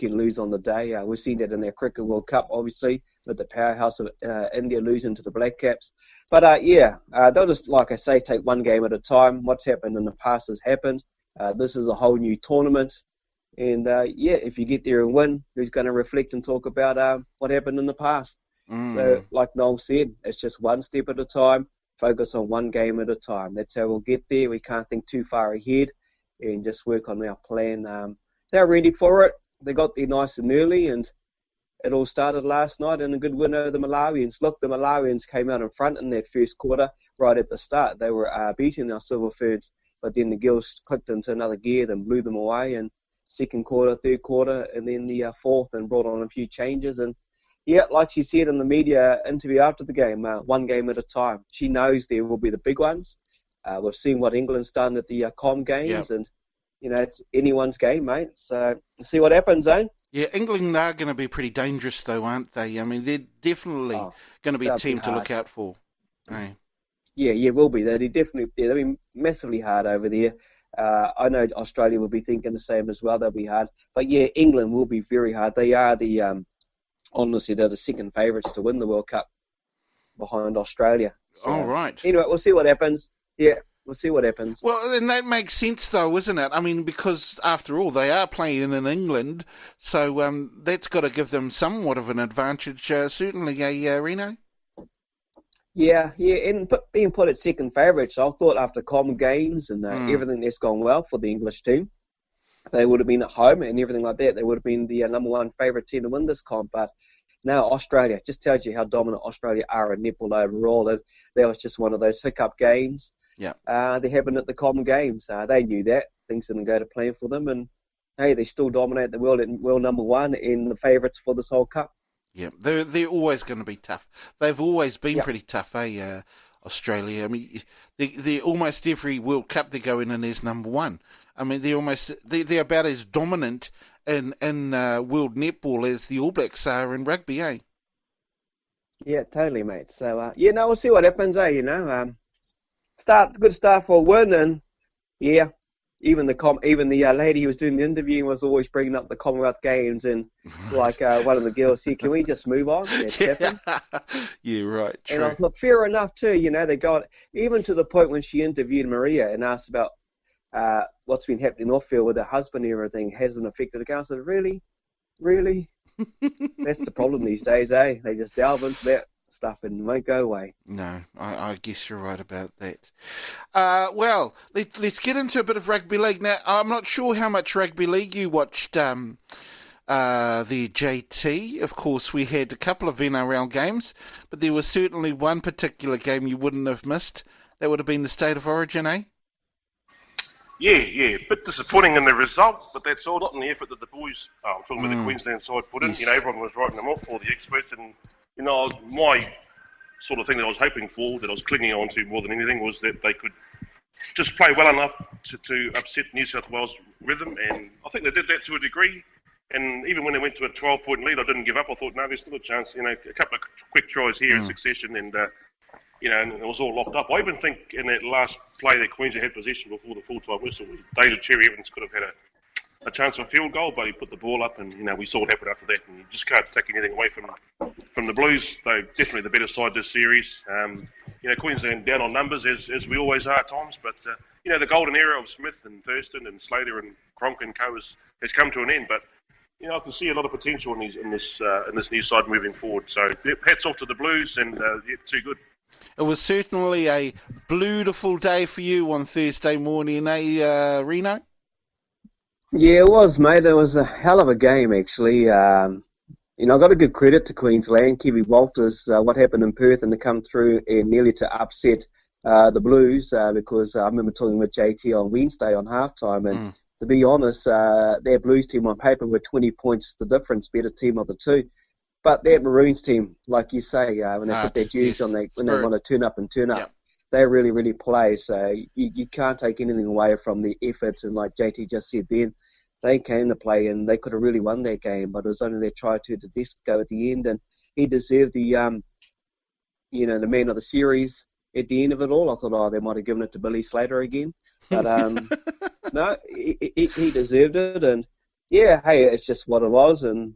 can lose on the day. We've seen that in their Cricket World Cup, obviously, with the powerhouse of India losing to the Black Caps. But they'll just, like I say, take one game at a time. What's happened in the past has happened. This is a whole new tournament. And, if you get there and win, who's going to reflect and talk about what happened in the past? So, like Noel said, it's just one step at a time. Focus on one game at a time. That's how we'll get there. We can't think too far ahead and just work on our plan. They're ready for it. They got there nice and early, and it all started last night in a good win over the Malawians. Look, the Malawians came out in front in that first quarter right at the start. They were beating our Silver Ferns, but then the girls clicked into another gear and blew them away. And second quarter, third quarter, and then the fourth, and brought on a few changes. And yeah, like she said in the media interview after the game, one game at a time. She knows there will be the big ones. We've seen what England's done at the Com Games, and it's anyone's game, mate. So see what happens, eh? Yeah, England are going to be pretty dangerous, though, aren't they? I mean, they're definitely going to be a team to look out for. Hey. Yeah, will be. They'll be massively hard over there. I know Australia will be thinking the same as well. They'll be hard. But yeah, England will be very hard. They are honestly, they're the second favourites to win the World Cup behind Australia. So, all right. Anyway, we'll see what happens. Yeah, we'll see what happens. Well, and that makes sense, though, isn't it? I mean, because after all, they are playing in England, so that's got to give them somewhat of an advantage, certainly, Rino? Yeah, and being put at second favourites, I thought after Com Games and everything that's gone well for the English team, they would have been at home and everything like that. They would have been the number one favourite team to win this comp. But now Australia just tells you how dominant Australia are in netball overall. And that was just one of those hiccup games. Yeah. They happened at the Com Games. They knew that. Things didn't go to plan for them. And, hey, they still dominate the world and world number one in the favourites for this whole cup. Yeah, they're always going to be tough. They've always been pretty tough, Australia? I mean, they're almost every World Cup they go in and is number one. I mean, they're about as dominant in world netball as the All Blacks are in rugby, eh? Yeah, totally, mate. So, we'll see what happens, good start for a win, and even the lady who was doing the interview was always bringing up the Commonwealth Games, and like one of the girls here, can we just move on? Yeah, right. True. And I thought, fair enough too. They got even to the point when she interviewed Maria and asked about what's been happening off field with her husband and everything hasn't affected the girl. I said, really? That's the problem these days, eh? They just delve into that stuff and won't go away. No, I guess you're right about that. Well, let's get into a bit of rugby league now. I'm not sure how much rugby league you watched the JT. Of course, we had a couple of NRL games, but there was certainly one particular game you wouldn't have missed. That would have been the State of Origin, eh? Yeah, a bit disappointing in the result, but that's all not in the effort that the boys, I'm talking about the Queensland side, put in. Yes. Everyone was writing them off, all the experts, and my sort of thing that I was hoping for, that I was clinging on to more than anything, was that they could just play well enough to upset New South Wales' rhythm, and I think they did that to a degree. And even when they went to a 12-point lead, I didn't give up. I thought, no, there's still a chance. A couple of quick tries here in succession, and and it was all locked up. I even think in that last play that Queensland had possession before the full-time whistle, David Cherry Evans could have had a chance for a field goal, but he put the ball up, and we saw what happened after that. And you just can't take anything away from the Blues. They're definitely the better side this series. Queensland down on numbers as we always are at times, but the golden era of Smith and Thurston and Slater and Cronk and co has come to an end. But I can see a lot of potential in this new side moving forward. So hats off to the Blues, and too good. It was certainly a beautiful day for you on Thursday morning, Rino? Yeah, it was, mate. It was a hell of a game, actually. I got a good credit to Queensland, Kiwi Walters, what happened in Perth, and to come through and nearly to upset the Blues, because I remember talking with JT on Wednesday on halftime, and to be honest, their Blues team on paper were 20 points the difference, better team of the two. But that Maroons team, like you say, when they put their jerseys on, when they want to turn up, they really, really play. So you can't take anything away from the efforts. And like JT just said then, they came to play and they could have really won that game, but it was only their try to go at the end. And he deserved the man of the series at the end of it all. I thought, they might have given it to Billy Slater again. But no, he deserved it. And yeah, hey, it's just what it was, and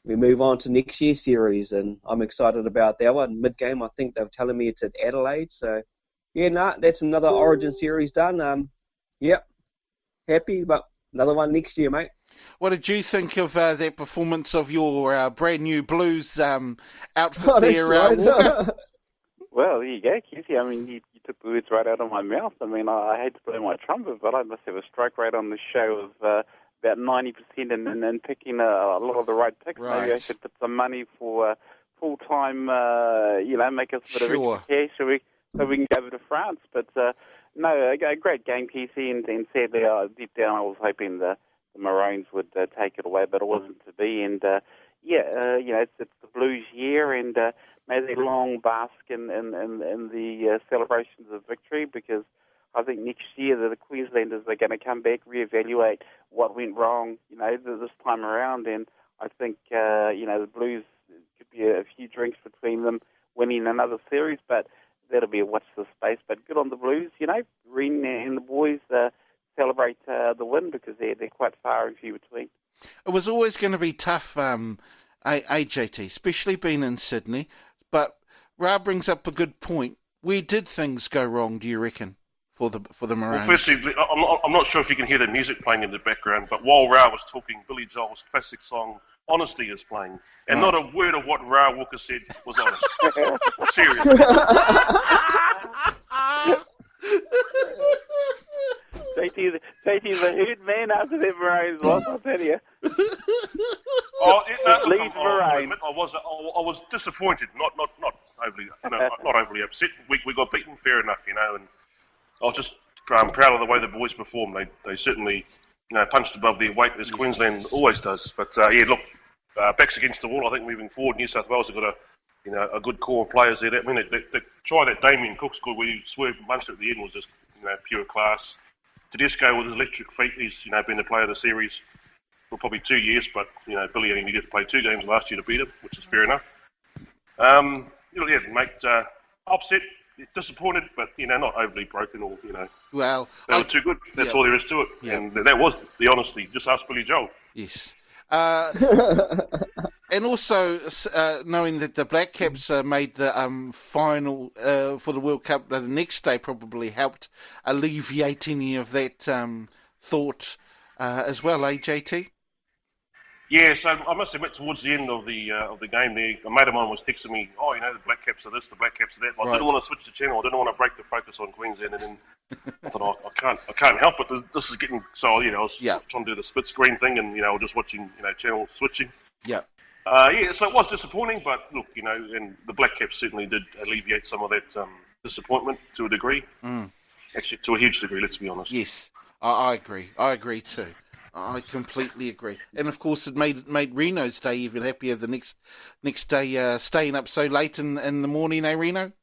we move on to next year's series, and I'm excited about that one. Mid-game, I think they're telling me it's at Adelaide, so yeah, that's another Origin series done. Yep, happy, but another one next year, mate. What did you think of that performance of your brand new Blues outfit there, right. Walker? Well, there you go, Keithy. I mean, you took the words right out of my mouth. I mean, I hate to blow my trumpet, but I must have a strike rate on the show of about 90% and picking a lot of the right picks. Right. Maybe I should put some money for full-time, make us a bit of extra cash so we can go over to France. But, no, a great game, Keithy, and sadly, deep down I was hoping the Maroons would take it away, but it wasn't to be. And, it's the Blues year, and may they long bask in the celebrations of victory, because I think next year the Queenslanders are going to come back, reevaluate what went wrong, this time around, and I think, the Blues could be a few drinks between them winning another series, but that'll be a watch this space. But good on the Blues, Rino and the boys celebrate the win, because they're quite far and few between. It was always going to be tough, AJT, especially being in Sydney, but Raa brings up a good point. Where did things go wrong, do you reckon, for the Maroons? Well, firstly, I'm not sure if you can hear the music playing in the background, but while Raa was talking, Billy Joel's classic song Honesty is playing, and not a word of what Raa Walker said was honest. Seriously. JT's a hoot man after that Maroons loss, I'll tell you. Leave Maroons. I was disappointed, not overly upset. We got beaten, fair enough, and I was just proud of the way the boys performed. They certainly punched above their weight, as Queensland always does. But backs against the wall. I think moving forward, New South Wales have got a good core of players there. The try that Damien Cook scored where he swerved Munster at the end was just pure class. Tedesco with his electric feet, he's been the player of the series for probably 2 years, but Billy only needed to play 2 games last year to beat him, which is fair enough. Upset, disappointed, but not overly broken or Well, they were too good. That's all there is to it, and that was the honesty. Just ask Billy Joel. Yes. And also, knowing that the Black Caps made the final for the World Cup the next day probably helped alleviate any of that thought as well, JT? Yeah, so I must admit, towards the end of the game there, a mate of mine was texting me, the Black Caps are this, the Black Caps are that. I didn't want to switch the channel. I didn't want to break the focus on Queensland, and then I thought, I can't help it. This is getting so. I was trying to do the split screen thing, and just watching channel switching. Yeah. So it was disappointing, but look, and the Black Caps certainly did alleviate some of that disappointment to a degree. Actually, to a huge degree, let's be honest. Yes, I agree. I agree too. I completely agree. And of course, it made Reno's day even happier the next day, staying up so late in the morning, Reno?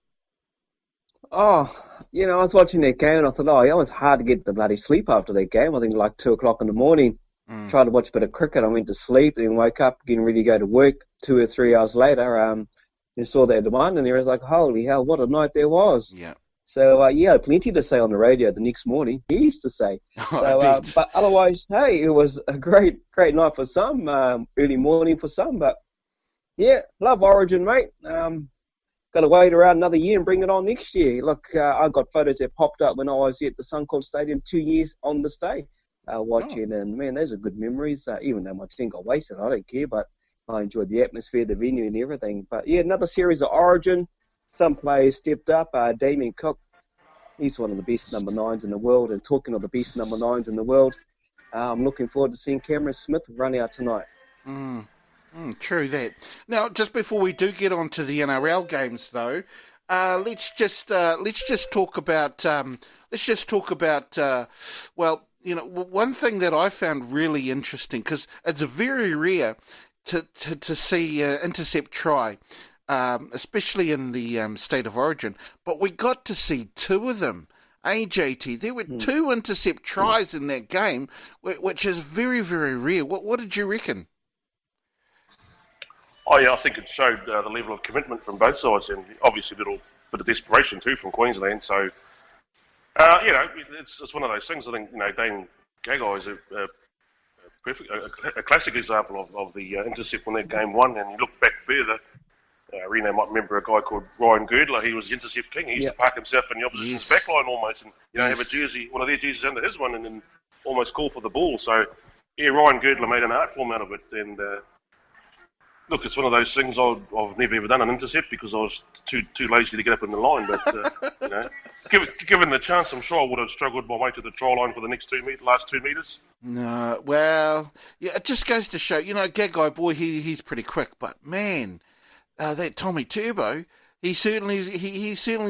Oh, I was watching that game and I thought, it was hard to get the bloody sleep after that game. I think like 2 o'clock in the morning. Tried to watch a bit of cricket. I went to sleep, then woke up, getting ready to go to work 2 or 3 hours later. And saw that one, and I was like, holy hell, what a night there was. Yeah. So, plenty to say on the radio the next morning. Heaps to say. But otherwise, hey, it was a great night for some, early morning for some. But, yeah, love Origin, mate. Got to wait around another year and bring it on next year. Look, I got photos that popped up when I was at the Suncorp Stadium 2 years on this day watching. And, man, those are good memories. Even though my team got wasted, I don't care. But I enjoyed the atmosphere, the venue and everything. But, yeah, another series of Origin. Some players stepped up. Damien Cook, he's one of the best number 9s in the world. And talking of the best number 9s in the world, I'm looking forward to seeing Cameron Smith run out tonight. True that. Now, just before we do get on to the NRL games, though, let's just talk about one thing that I found really interesting, because it's very rare to see intercept try. Especially in the state of origin. But we got to see 2 of them. AJT, there were 2 intercept tries in that game, which is very, very rare. What did you reckon? Oh, yeah, I think it showed the level of commitment from both sides, and obviously a little bit of desperation too from Queensland. So, it's one of those things. I think Dane Gagai is a perfect. A classic example of the intercept when that game won, and you look back further, Rino might remember a guy called Ryan Girdler. He was the intercept king. He used to park himself in the opposition's backline almost, and have a jersey, one of their jerseys under his one, and then almost call for the ball. So, yeah, Ryan Girdler made an art form out of it. And look, it's one of those things. I've never ever done an intercept because I was too lazy to get up in the line. But given the chance, I'm sure I would have struggled my way to the try line for the last 2 meters. No, well, yeah, it just goes to show. Gagai boy, he's pretty quick, but man. That Tommy Turbo, he certainly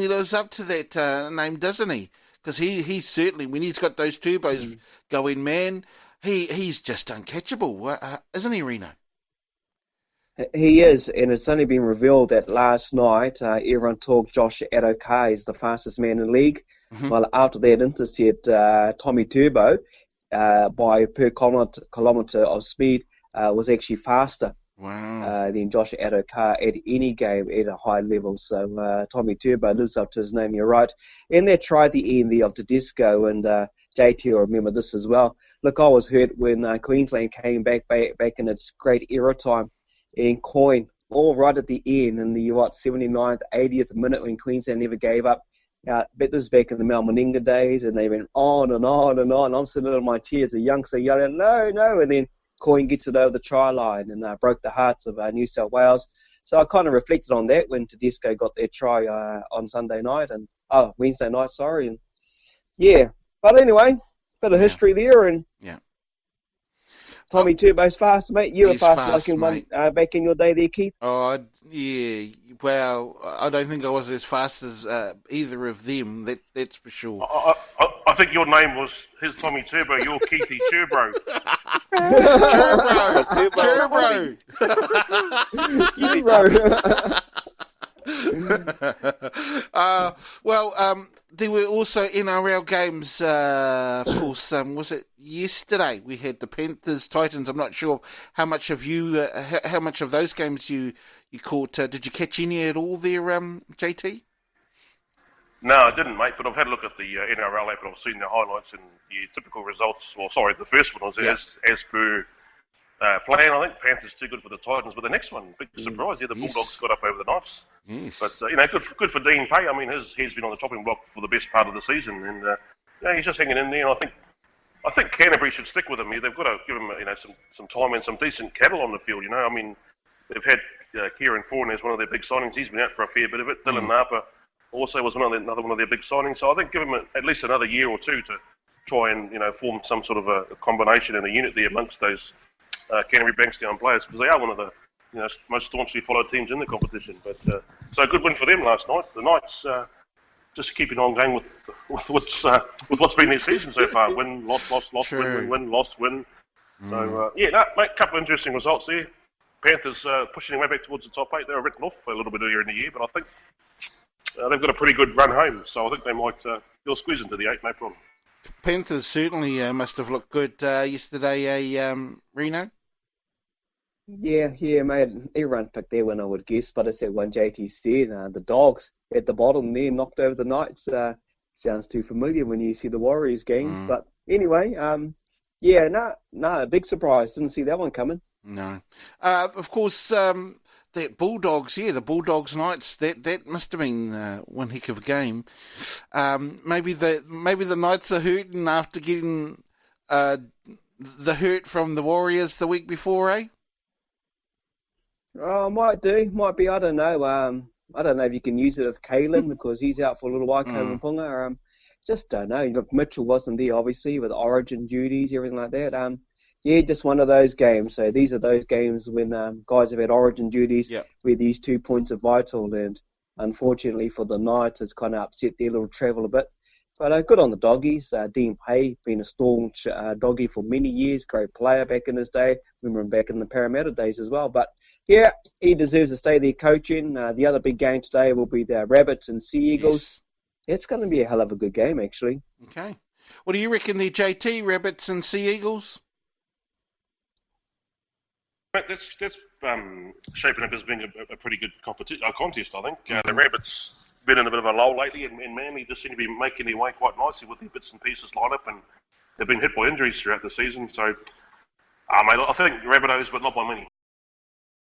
lives up to that name, doesn't he? Because he certainly, when he's got those turbos going, man, he's just uncatchable, isn't he, Rino? He is, and it's only been revealed that last night everyone talked Josh Addo-Carr is the fastest man in the league. Mm-hmm. Well, after that intercept, Tommy Turbo, by per kilometre of speed, was actually faster. Wow. Than Josh Addo-Carr at any game at a high level. So Tommy Turbo lives up to his name, you're right. And they tried the end there of Tedesco, and JT will remember this as well. Look, I was hurt when Queensland came back in its great era time, and Coyne, all right at the end, in the 79th, 80th minute when Queensland never gave up. But this is back in the Mal Meninga days, and they went on and on and on. I'm sitting in my chair as a youngster yelling, no, and then Coyne gets it over the try line and broke the hearts of New South Wales. So I kind of reflected on that when Tedesco got their try on Wednesday night, sorry. And yeah, but anyway, bit of history there. And Tommy Turbo's fast, mate. You were fast like in one back in your day there, Keith. Oh, yeah. Well, I don't think I was as fast as either of them. That's for sure. I think your name was his Tommy Turbo. You're Keithy Turbo. Well, there were also NRL games, of course. Was it yesterday? We had the Panthers Titans. I'm not sure how much of those games you caught. Did you catch any at all there, JT? No, I didn't, mate. But I've had a look at the NRL app, and I've seen the highlights and the typical results. Well, sorry, the first one was as per plan. I think Panthers too good for the Titans, but the next one, big surprise. Yeah, the Bulldogs got up over the Knights. Yes. But good for Dean Pay. I mean, he's been on the chopping block for the best part of the season, and he's just hanging in there. And I think Canterbury should stick with him. They've got to give him some time and some decent cattle on the field. I mean, they've had Kieran Foran as one of their big signings. He's been out for a fair bit of it. Dylan Napa also was another one of their big signings. So I think give him at least another year or two to try and form some sort of a combination and a unit there amongst those Canterbury Bankstown players, because they are one of the most staunchly followed teams in the competition. But so a good win for them last night. The Knights just keeping on going with what's been their season so far. Win, loss, win, loss, win. So mate, a couple of interesting results there. Panthers pushing their way back towards the top 8. They were written off a little bit earlier in the year, but I think they've got a pretty good run home. So I think they might they'll squeeze into the 8, no problem. Panthers certainly must have looked good yesterday, Reno. Yeah, mate. Everyone picked their win, I would guess. But I said one JT said, the Dogs at the bottom there knocked over the Knights. Sounds too familiar when you see the Warriors games. But anyway, a big surprise. Didn't see that one coming. No. Of course, that Bulldogs, the Bulldogs Knights, that must have been one heck of a game. Maybe the Knights are hurting after getting the hurt from the Warriors the week before, eh? Oh, might be. I don't know. I don't know if you can use it with Kalen because he's out for a little while. Kalen Punga. Just don't know. Look, Mitchell wasn't there obviously with origin duties, everything like that. Just one of those games. So these are those games when guys have had origin duties where these 2 points are vital. And unfortunately for the Knights, it's kind of upset their little travel a bit. But good on the doggies. Dean Pay, been a staunch doggy for many years, great player back in his day. Remember him back in the Parramatta days as well. But yeah, he deserves to stay there coaching. The other big game today will be the Rabbits and Sea Eagles. Yes. It's going to be a hell of a good game, actually. Okay. What do you reckon, the JT, Rabbits and Sea Eagles? That's shaping up as being a pretty good contest, I think. The Rabbits been in a bit of a lull lately, and Manly just seem to be making their way quite nicely with their bits and pieces lined up, and they've been hit by injuries throughout the season. So Mate, I think Rabbitohs, but not by many.